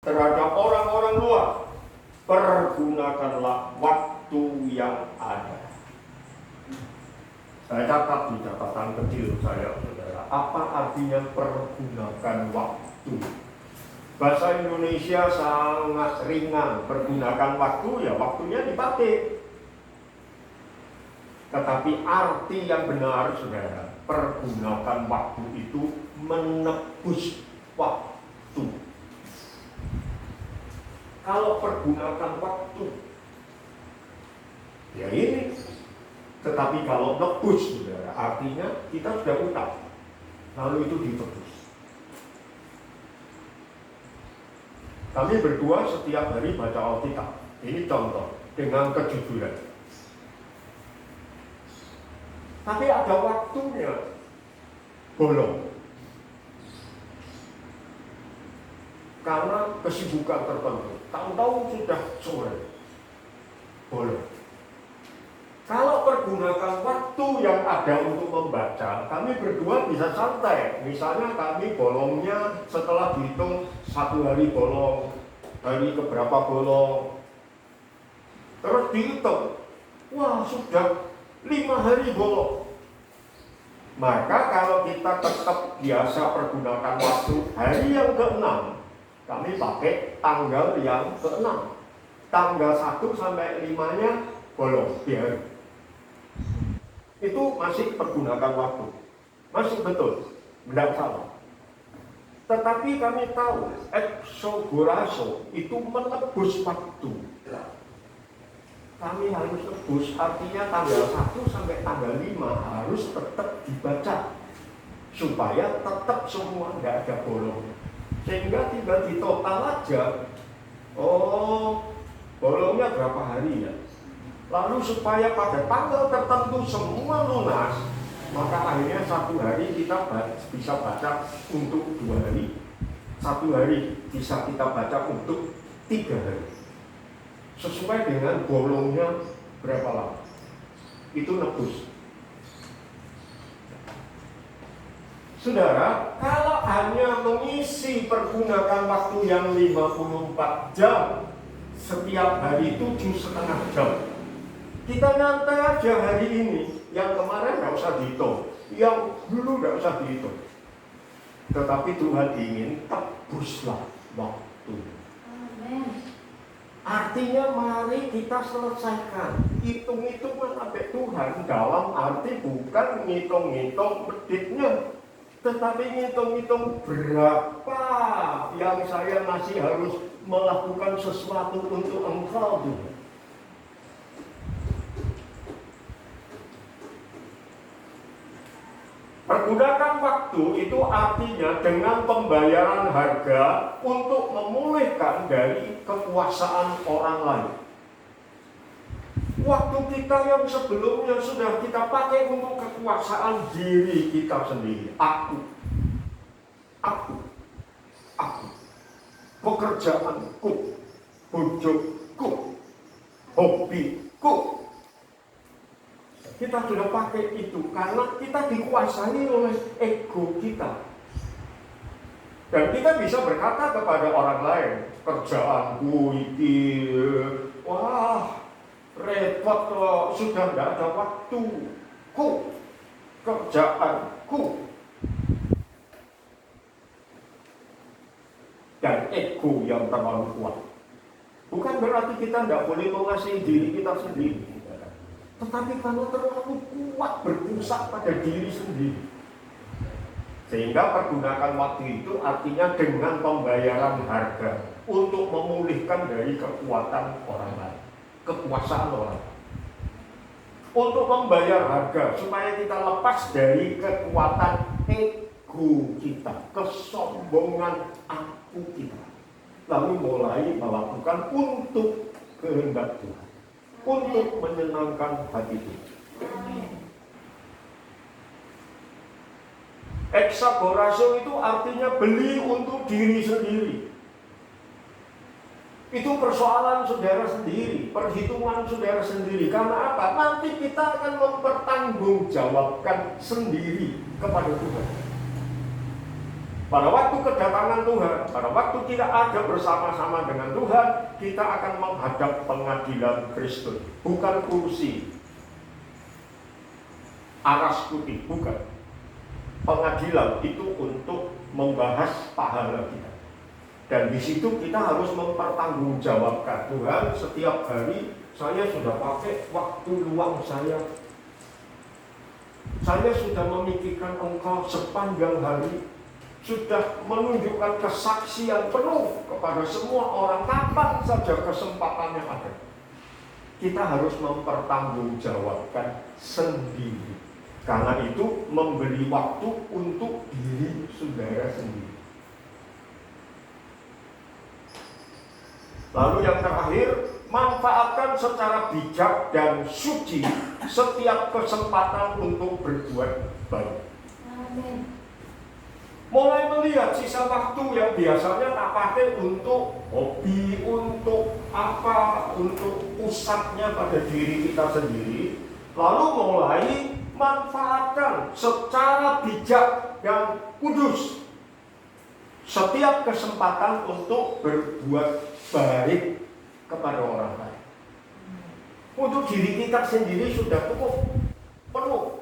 terhadap orang-orang luar. Pergunakanlah waktu yang ada. Saya catat di catatan kecil saya, saudara. Apa artinya pergunakan waktu? Bahasa Indonesia sangat ringan. Pergunakan waktu, ya waktunya dipakai. Tetapi arti yang benar, saudara, pergunakan waktu itu menebus waktu. Kalau pergunakan waktu, ya ini. Tetapi kalau nebus, saudara, artinya kita sudah utang, lalu itu ditebus. Kami berdua setiap hari baca Alkitab. Ini contoh dengan kejujuran. Tapi ada waktunya bolong. Karena kesibukan tertentu. Tahu-tahu sudah sore. Bolong. Kalau pergunakan waktu yang ada untuk membaca, kami berdua bisa santai. Misalnya kami bolongnya setelah dihitung 1 hari bolong, hari keberapa bolong. Terus dihitung, wah sudah 5 hari bolong. Maka kalau kita tetap biasa pergunakan waktu, hari yang ke-6, kami pakai tanggal yang ke-6. Tanggal 1 sampai 5-nya bolong, biar. Itu masih pergunakan waktu. Masih betul, tidak salah. Tetapi kami tahu, exogorazo itu menebus waktu. Kami harus tebus, artinya tanggal 1 sampai tanggal 5 harus tetap dibaca. Supaya tetap semua tidak ada bolong. Sehingga tinggal di total aja, bolongnya berapa hari ya. Lalu supaya pada tanggal tertentu semua lunas, maka akhirnya 1 hari kita bisa baca untuk 2 hari. 1 hari bisa kita baca untuk 3 hari. Sesuai dengan bolongnya berapa lama. Itu nebus. Saudara, kalau hanya mengisi pergunakan waktu yang 54 jam, setiap hari 7,5 jam. Kita nyantai aja hari ini, yang kemarin nggak usah dihitung, yang dulu nggak usah dihitung. Tetapi Tuhan ingin tebuslah waktu. Amen. Artinya mari kita selesaikan. Hitung-hitungan sampai Tuhan dalam arti bukan ngitung-ngitung menitnya, tetapi ngitung-ngitung berapa yang saya masih harus melakukan sesuatu untuk Engkau, Tuhan. Pergunakan waktu itu artinya dengan pembayaran harga untuk memulihkan dari kekuasaan orang lain. Waktu kita yang sebelumnya sudah kita pakai untuk kekuasaan diri kita sendiri. Aku. Pekerjaanku, bojoku, hobiku. Kita sudah pakai itu karena kita dikuasai oleh ego kita. Dan kita bisa berkata kepada orang lain, kerjaanku ini, wah repot loh, sudah tidak ada waktuku, kerjaanku. Dan ego yang terlalu kuat. Bukan berarti kita tidak boleh mengasihi diri kita sendiri. Tetapi kalau terlalu kuat berpusat pada diri sendiri, sehingga pergunakan waktu itu artinya dengan pembayaran harga untuk memulihkan dari kekuatan orang lain, kekuasaan orang lain. Untuk membayar harga supaya kita lepas dari kekuatan ego kita, kesombongan aku kita, lalu mulai melakukan untuk kehendak Tuhan, untuk menyenangkan hati Tuhan. Exagorazo itu artinya beli untuk diri sendiri. Itu persoalan saudara sendiri, perhitungan saudara sendiri. Karena apa? Nanti kita akan mempertanggungjawabkan sendiri kepada Tuhan. Pada waktu kedatangan Tuhan, pada waktu kita ada bersama-sama dengan Tuhan, kita akan menghadap pengadilan Kristus. Bukan kursi aras putih, bukan. Pengadilan itu untuk membahas pahala kita. Dan di situ kita harus mempertanggungjawabkan, Tuhan, setiap hari saya sudah pakai waktu luang saya. Saya sudah memikirkan Engkau sepanjang hari, sudah menunjukkan kesaksian penuh kepada semua orang, kapan saja kesempatannya ada. Kita harus mempertanggungjawabkan sendiri. Karena itu memberi waktu untuk diri saudara sendiri. Lalu yang terakhir, manfaatkan secara bijak dan suci setiap kesempatan untuk berbuat baik. Amin. Mulai melihat sisa waktu yang biasanya tak pakai untuk hobi, untuk apa, untuk pusatnya pada diri kita sendiri, lalu mulai manfaatkan secara bijak dan kudus setiap kesempatan untuk berbuat baik kepada orang lain. Untuk diri kita sendiri sudah cukup penuh.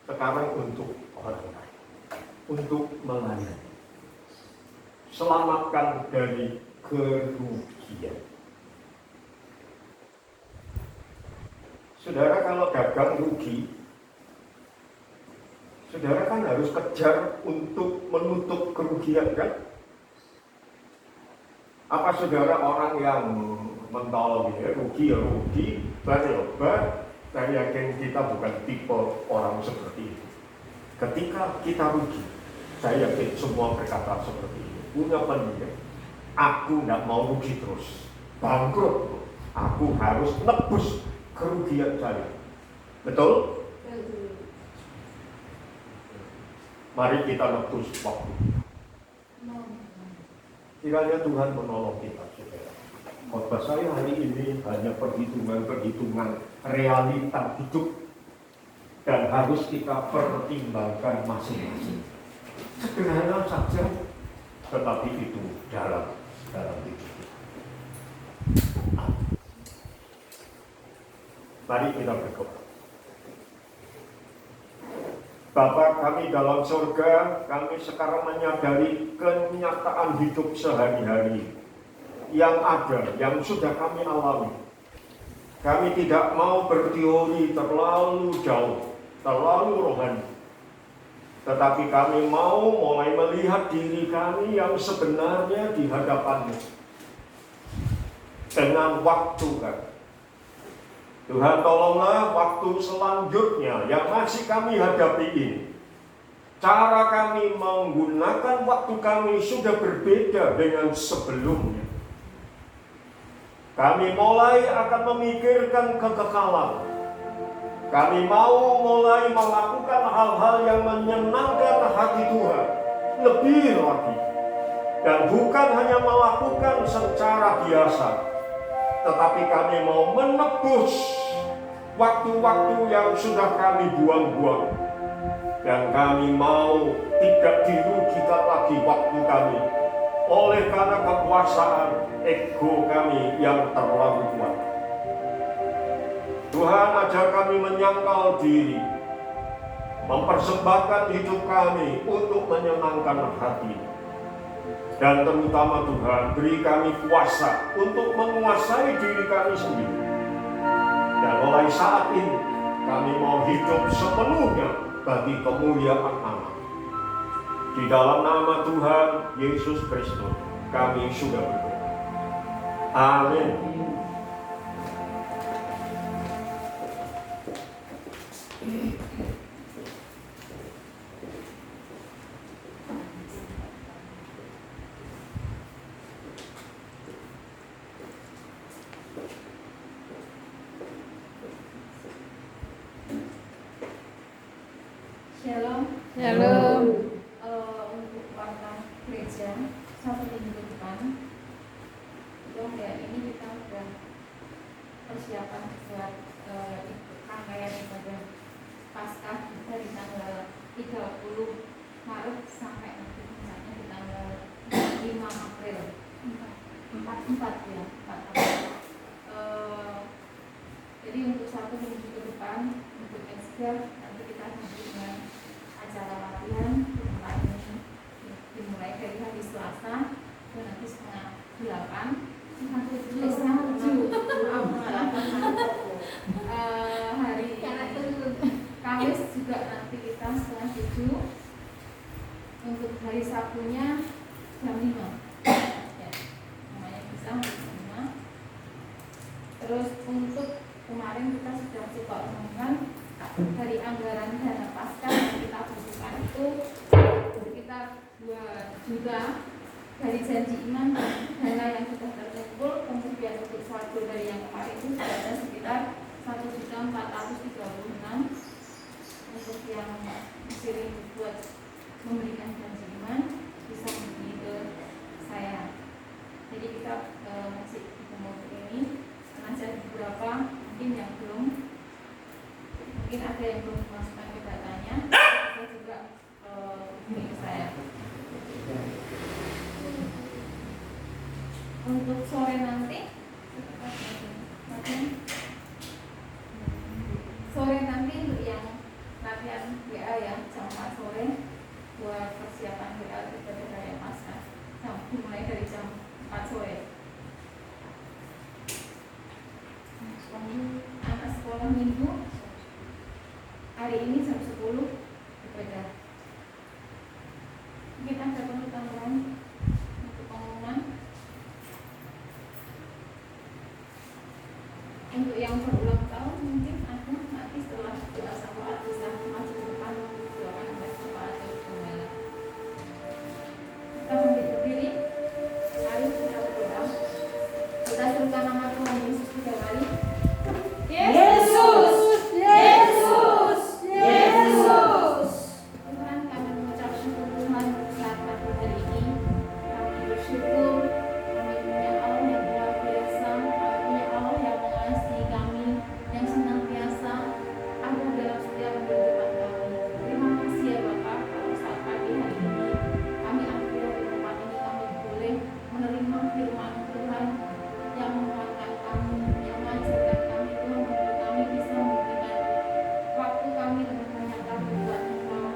Sekarang untuk orang lain, untuk melayani, selamatkan dari kerugian. Saudara, kalau dagang rugi, saudara kan harus kejar untuk menutup kerugian, kan? Apa saudara orang yang mentolong ya, rugi ya rugi, berarti obat. Saya yakin kita bukan tipe orang seperti itu. Ketika kita rugi, saya yakin semua berkata seperti ini. Punya pendirian, aku tidak mau rugi terus, bangkrut. Aku harus nebus kerugian saya. Betul? Mari kita nebus waktu. Kiranya Tuhan menolong kita, saudara. Khotbah saya hari ini hanya perhitungan-perhitungan realita hidup, dan harus kita pertimbangkan masing-masing. Sederhana saja, tetapi itu dalam hidup kita. Mari kita berdoa. Bapa kami dalam surga, kami sekarang menyadari kenyataan hidup sehari-hari yang ada, yang sudah kami alami. Kami tidak mau berteori terlalu jauh, terlalu rohani. Tetapi kami mau mulai melihat diri kami yang sebenarnya di hadapan-Mu. Dengan waktu kami. Tuhan, tolonglah waktu selanjutnya yang masih kami hadapi ini. Cara kami menggunakan waktu kami sudah berbeda dengan sebelumnya. Kami mulai akan memikirkan kekekalan. Kami mau mulai melakukan hal-hal yang menyenangkan hati Tuhan lebih lagi. Dan bukan hanya melakukan secara biasa, tetapi kami mau menebus waktu-waktu yang sudah kami buang-buang. Dan kami mau tidak dirugikan lagi waktu kami oleh karena kekuasaan ego kami yang terlalu kuat. Tuhan, ajar kami menyangkal diri, mempersembahkan hidup kami untuk menyenangkan hati. Dan terutama Tuhan, beri kami kuasa untuk menguasai diri kami sendiri. Dan mulai saat ini, kami mau hidup sepenuhnya bagi kemuliaan nama. Di dalam nama Tuhan Yesus Kristus, kami sudah berdoa. Amin. Shalom. Shalom. Untuk warga gereja satu minggu depan, ya ini kita sudah persiapan buat rangkaian ibadah Paskah dari tanggal 30 Maret sampai nanti misalnya di tanggal 5 April 4 ya 4 April. Jadi untuk 1 minggu ke depan untuk Mesga nanti kita hadir dengan acara latihan ini dimulai dari hari Selasa dan nanti setengah 8 hari Kamis juga nanti kita setengah 7. Untuk hari Sabtunya jam 5 ya, namanya bisa jam 5. Terus untuk kemarin kita sudah coba umumkan dari anggaran dana pasca yang kita butuhkan itu sekitar 2 juta dari janji iman dan dana yang sudah terkumpul. Kemudian untuk saldo dari yang kemarin itu sudah ada sekitar 1.436. Untuk yang masih buat memberikan janji iman bisa menghubungi ke saya. Jadi kita masih ketemu ini karena ada beberapa mungkin yang belum, mungkin ada yang belum masukkan ke datanya, saya juga hubungi ke saya. Untuk sore nanti untuk yang latihan WA ya jam 4 sore buat persiapan WA ibadah raya Paskah dimulai dari jam 4 sore. Anak sekolah minggu hari ini jam 10 ibadah. Kita ada perlu tambahan untuk pengumuman. Untuk yang berulang tahun mungkin ada nanti setelah doa syafaat bisa maju ke depan doakan oleh Bapak atau Gembala. Kita berdiri, mari kita berdoa. Kita serukan nama Tuhan Yesus 3 kali. Yesus, Yesus, Yesus. Tuhan, kami mengucapkan Tuhan saat pagi hari ini. Kami bersyukur kami punya Allah yang luar biasa, kami punya Allah yang mengasihi kami, yang senantiasa ada dalam setiap kehidupan kami. Terima kasih ya Bapak, kalau saat pagi hari ini kami ambil di tempat ini kami boleh menerima firman Tuhan yang menguatkan kami, yang mengajarkan kami Tuhan, untuk kami bisa memberikan waktu kami lebih banyak kami buat Engkau.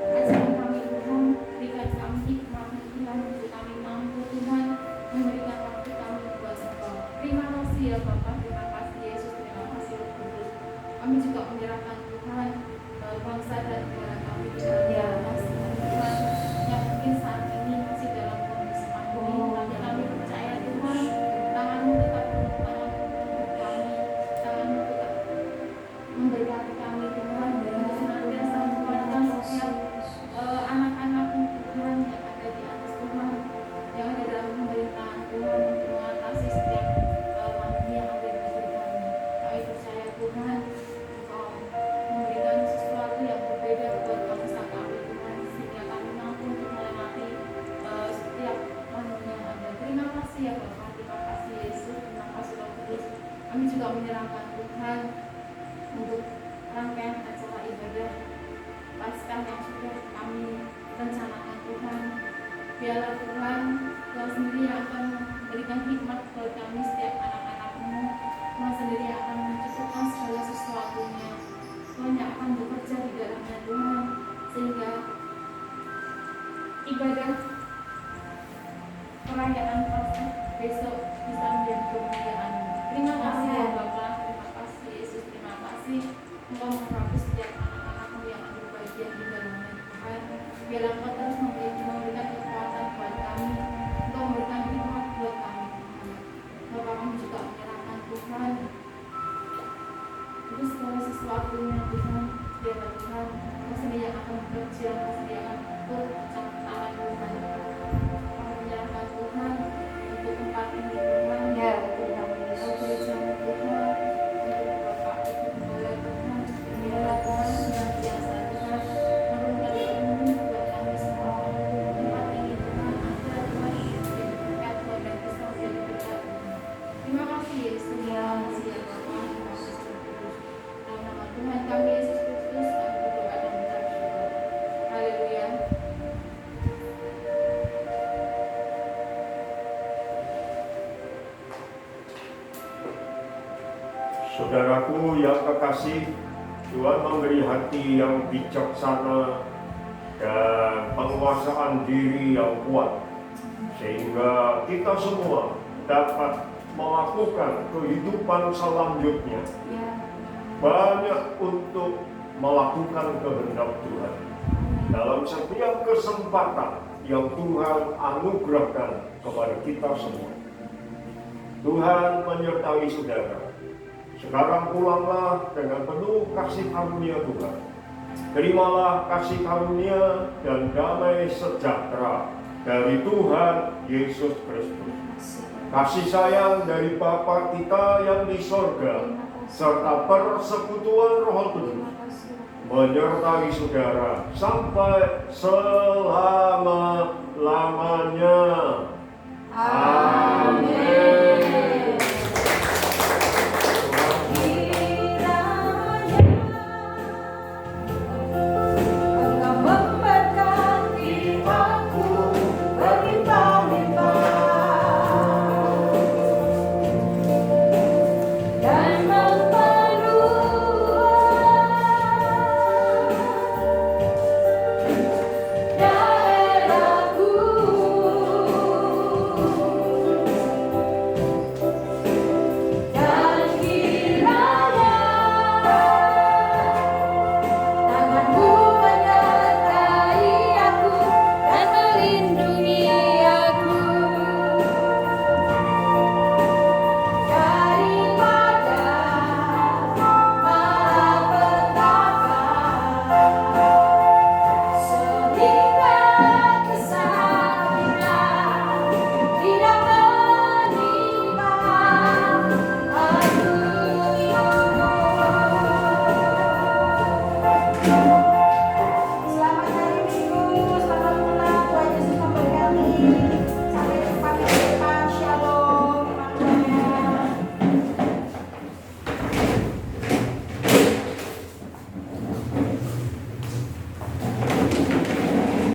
Ajarkan kami Tuhan, berikan kami hikmat Tuhan untuk kami mampu Tuhan memberikan waktu kami buat Engkau. Terima kasih ya Bapak, terima kasih Yesus, terima kasih Roh Kudus. Kami juga menyerahkan Tuhan bangsa dan negara kami di dalam kasih Tuhan yang mungkin saat ini masih dalam kondisi pandemi, tapi kami percaya Tuhan tangan-Mu tetap menolong kami, tangan-Mu tetap memberkati kami Tuhan, dan senantiasa menguatkan setiap anak-anak-Mu Tuhan yang ada di atas Tuhan, yang ada dalam pemerintahan Tuhan untuk mengatasi setiap pandemi yang ada di negeri kami. Kami percaya Tuhan Engkau memberikan sesuatu yang berbeda buat bangsa kami Tuhan, sehingga kami mampu untuk melewati setiap pandemi yang ada. Terima kasih ya Bapak, terima kasih Yesus, terima kasih Roh Kudus. Kami juga menyerahkan Tuhan untuk rangkaian acara ibadah Paskah yang sudah kami rencanakan Tuhan. Biarlah Tuhan, Kau sendiri yang akan memberikan hikmat buat kami setiap anak-anak-Mu. Tuhan sendiri yang akan mencukupkan segala sesuatunya. Tuhan yang akan bekerja di dalamnya Tuhan, sehingga ibadah perayaan Paskah besok bisa menjadi kemuliaan-Mu. Terima kasih ya Bapak, terima kasih Yesus, terima kasih Engkau mengurapi setiap anak-anak-Mu yang ambil bagian di dalamnya Tuhan. Biarlah Engkau terus memberikan kekuatan buat kami, Engkau memberikan hikmat buat kami Tuhan. Bapak, kami juga menyerahkan Tuhan itu segala sesuatunya Tuhan. Biarlah Tuhan Kau sendiri yang akan bekerja, Kau sendiri yang akan bekerja tangan Tuhan. Kami menyerahkan Tuhan untuk tempat ini Tuhan, Ya, Kau gereja-Mu Tuhan, untuk Bapak Ibu Gembala Tuhan. Biarlah Tuhan senantiasa Tuhan menurunkan ilmu buat kami semua. Tempat ini Tuhan ada Saudaraku yang kekasih, Tuhan memberi hati yang bijaksana dan penguasaan diri yang kuat, sehingga kita semua dapat melakukan kehidupan selanjutnya banyak untuk melakukan kehendak Tuhan dalam setiap kesempatan yang Tuhan anugerahkan kepada kita semua. Tuhan menyertai saudara. Sekarang pulanglah dengan penuh kasih karunia Tuhan. Terimalah kasih karunia dan damai sejahtera dari Tuhan Yesus Kristus. Kasih sayang dari Bapa kita yang di sorga, serta persekutuan Roh Kudus menyertai saudara sampai selama-lamanya.